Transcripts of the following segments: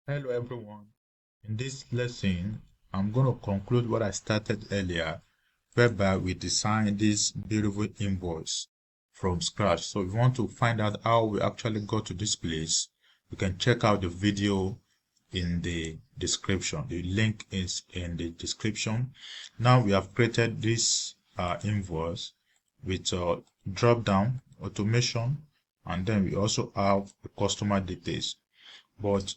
Hello everyone. In this lesson, I'm going to conclude what I started earlier, whereby we design this beautiful invoice from scratch. So if you want to find out how we actually got to this place, you can check out the video in the description. The link is in the description. Now we have created this invoice with drop down automation, and then we also have the customer details. But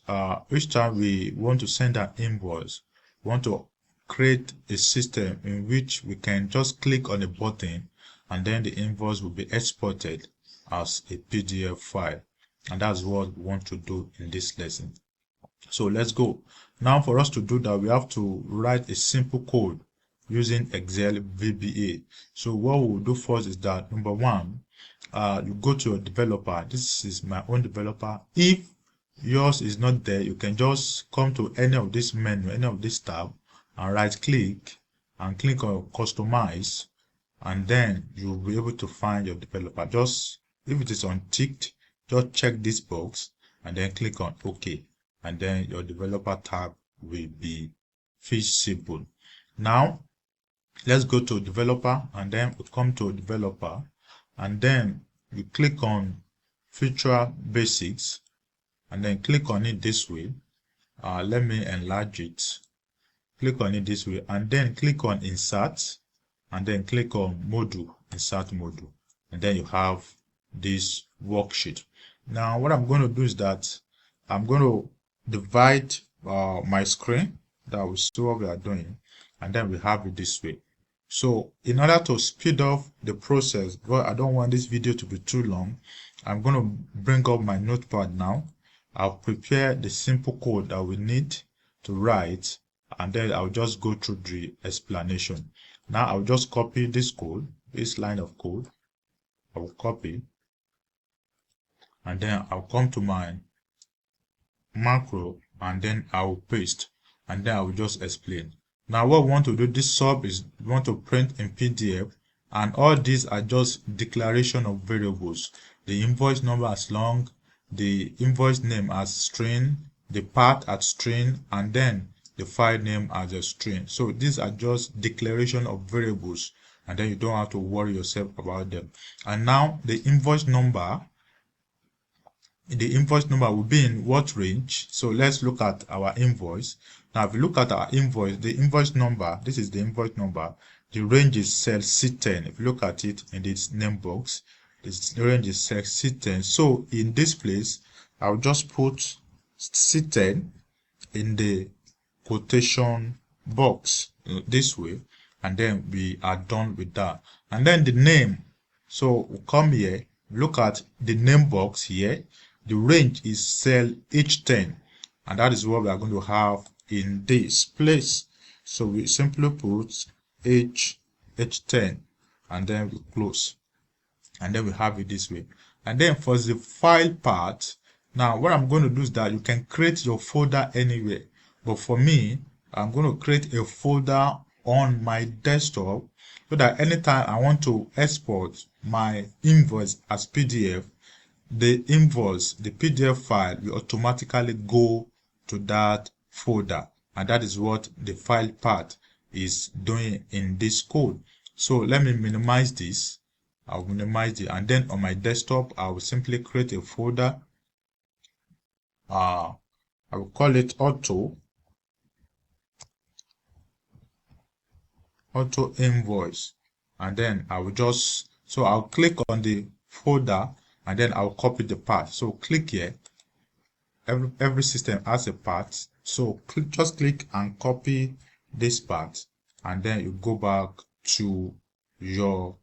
each time we want to send an invoice, we want to create a system in which we can just click on a button and then the invoice will be exported as a PDF file. And that's what we want to do in this lesson. So let's go. Now for us to do that, we have to write a simple code using Excel VBA. So what we'll do first is that number one, you go to your developer. This is my own developer. If yours is not there, you can just come to any of this menu, any of this tab, and right click and click on customize, and then you'll be able to find your developer. Just if it is unticked, just check this box and then click on OK, and then your developer tab will be visible. Now let's go to developer, and then we come to developer, and then you click on feature basics, and then click on it this way. Let me enlarge it. Click on it this way, and then click on insert, and then click on module, insert module, and then you have this worksheet. Now what I'm going to do is that I'm going to divide my screen, that will see what we are doing, and then we have it this way. So in order to speed up the process, because I don't want this video to be too long, I'm going to bring up my notepad now. I'll prepare the simple code that we need to write, and then I'll just go through the explanation. Now I'll just copy this code, this line of code. I will copy, and then I'll come to my macro, and then I will paste, and then I will just explain. Now what we want to do, this sub is we want to print in PDF, and all these are just declaration of variables. The invoice number as long, the invoice name as string, the part as string, and then the file name as a string. So these are just declaration of variables, and then you don't have to worry yourself about them. And now the invoice number will be in what range. So let's look at our invoice. Now if you look at our invoice, the invoice number, this is the invoice number, the range is cell C10. If you look at it in this name box, the range is cell C10. So in this place, I'll just put C10 in the quotation box this way, and then we are done with that. And then the name, so we'll come here, look at the name box here. The range is cell H10, and that is what we are going to have in this place. So we simply put H10, and then we close, and then we have it this way. And then for the file part, now what I'm going to do is that you can create your folder anywhere, but for me, I'm going to create a folder on my desktop so that anytime I want to export my invoice as PDF, the invoice, the PDF file will automatically go to that folder, and that is what the file part is doing in this code. So let me minimize this. I'll minimize it, and then on my desktop I will simply create a folder. I will call it auto invoice, and then I will just, so I'll click on the folder, and then I'll copy the path. So click here. Every system has a path, so just click and copy this path, and then you go back to your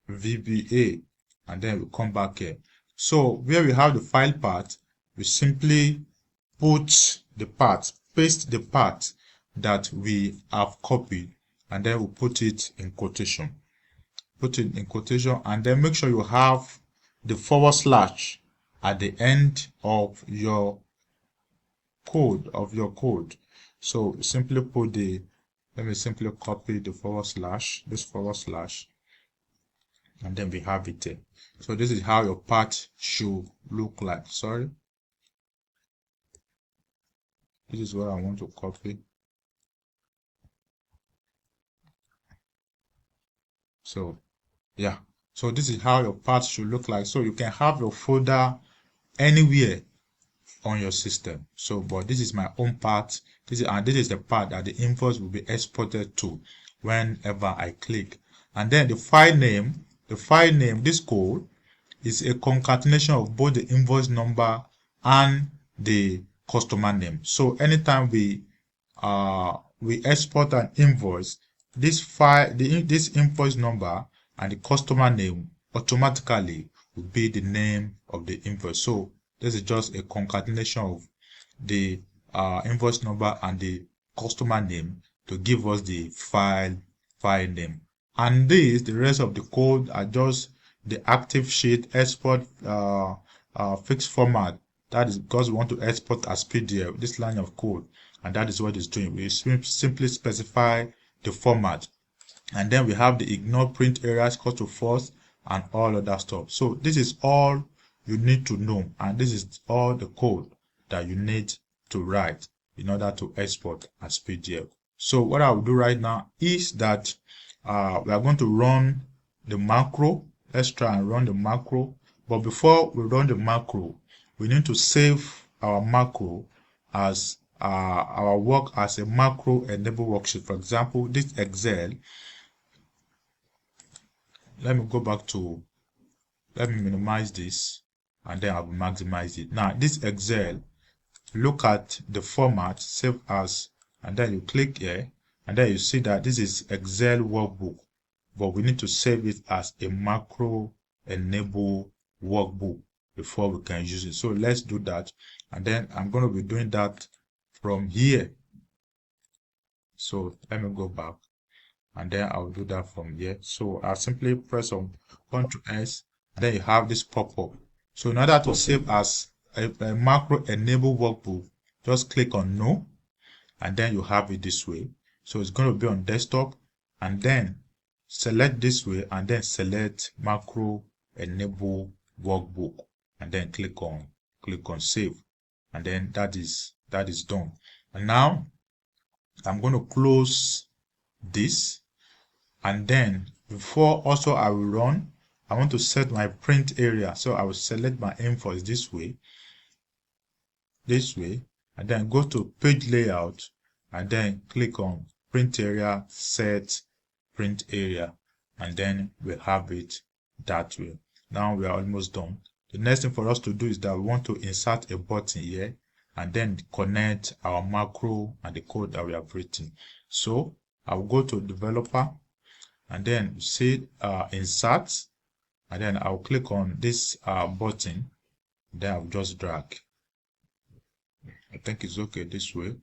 VBA, and then we come back here. So where we have the file path, we simply put the path, paste the path that we have copied, and then we put it in quotation. Put it in quotation, and then make sure you have the / at the end of your code. So simply put the, let me simply copy the / this /, and then we have it there. So this is how your path should look like. Sorry. this is what I want to copy. So yeah, so this is how your part should look like. So you can have your folder anywhere on your system. So but this is my own part. This is the part that the invoice will be exported to whenever I click. And then the file name, this code is a concatenation of both the invoice number and the customer name. So anytime we export an invoice, this invoice number and the customer name automatically will be the name of the invoice. So this is just a concatenation of the invoice number and the customer name to give us the file name. And the rest of the code are just the active sheet export fixed format. That is because we want to export as PDF, this line of code, and that is what it's doing. We simply specify the format, and then we have the ignore print errors, equal to false, and all of that stuff. So this is all you need to know, and this is all the code that you need to write in order to export as PDF. So what I will do right now is that we are going to run the macro. Let's try and run the macro. But before we run the macro, we need to save our macro as our work as a macro enable worksheet. For example, this Excel. Let me go back to, let me minimize this, and then I will maximize it. Now, this Excel, look at the format, save as, and then you click here, and then you see that this is Excel workbook, but we need to save it as a macro enable workbook before we can use it. So let's do that, and then I'm going to be doing that from here. So let me go back, and then I'll do that from here. So I'll simply press on Ctrl S, and then you have this pop-up. So in order to save as a macro enable workbook, just click on no, and then you have it this way. So it's going to be on desktop, and then select this way, and then select macro enable workbook, and then click on save, and then that is done. And now I'm going to close this, and then before also I will run, I want to set my print area. So I will select my invoice this way, and then go to page layout, and then click on print area, set print area, and then we have it that way. Now we are almost done. The next thing for us to do is that we want to insert a button here, and then connect our macro and the code that we have written. So I will go to developer, and then see insert, and then I'll click on this button, then I'll just drag. I think it's okay this way,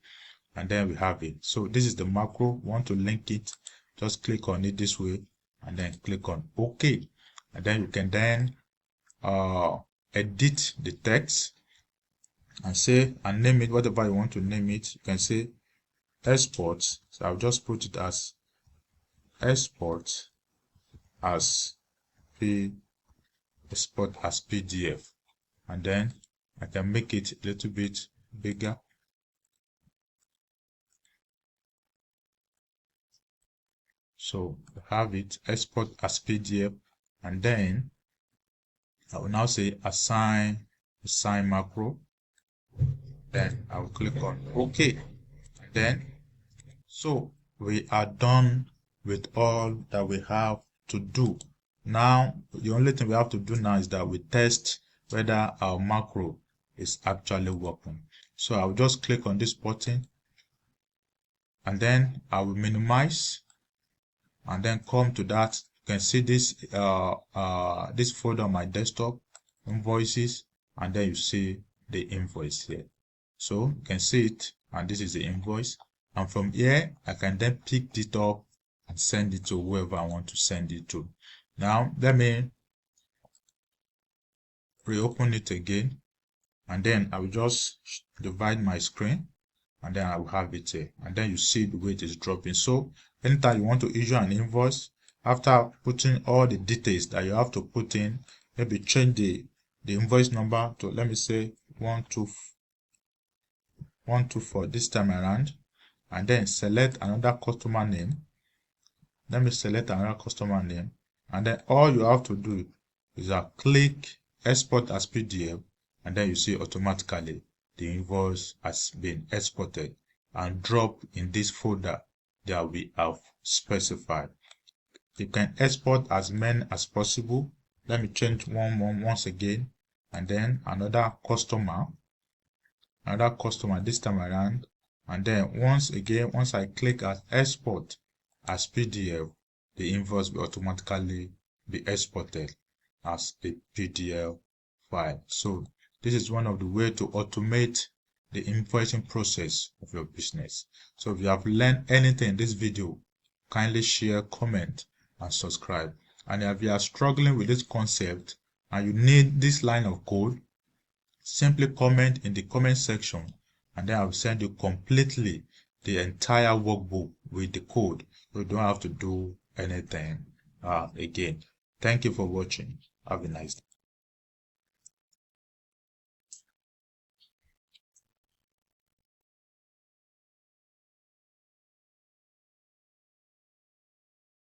and then we have it. So this is the macro. Want to link it, just click on it this way, and then click on OK, and then you can then edit the text and say and name it whatever you want to name it. You can say export, so I'll just put it as export as PDF, and then I can make it a little bit bigger. So have it export as PDF, and then I will now say assign macro. Then I will click on OK. Then so we are done with all that we have to do. Now the only thing we have to do now is that we test whether our macro is actually working. So I'll just click on this button, and then I will minimize, and then come to that. You can see this this folder on my desktop, invoices, and then you see the invoice here. So you can see it, and this is the invoice, and from here I can then pick it up and send it to whoever I want to send it to. Now let me reopen it again, and then I will just divide my screen, and then I will have it here, and then you see the way it is dropping. So anytime you want to issue an invoice, after putting all the details that you have to put in, maybe change the invoice number to, let me say, 125 124 this time around, and then select another customer name. Let me select another customer name, and then all you have to do is click export as PDF, and then you see automatically the invoice has been exported and drop in this folder that we have specified. You can export as many as possible. Let me change one more once again, and then another customer this time around, and then once I click as export as PDF, the invoice will automatically be exported as a PDF file. So this is one of the ways to automate the invoicing process of your business. So if you have learned anything in this video, kindly share, comment, and subscribe. And if you are struggling with this concept and you need this line of code, simply comment in the comment section, and then I will send you completely the entire workbook with the code. You don't have to do anything again. Thank you for watching. Have a nice day.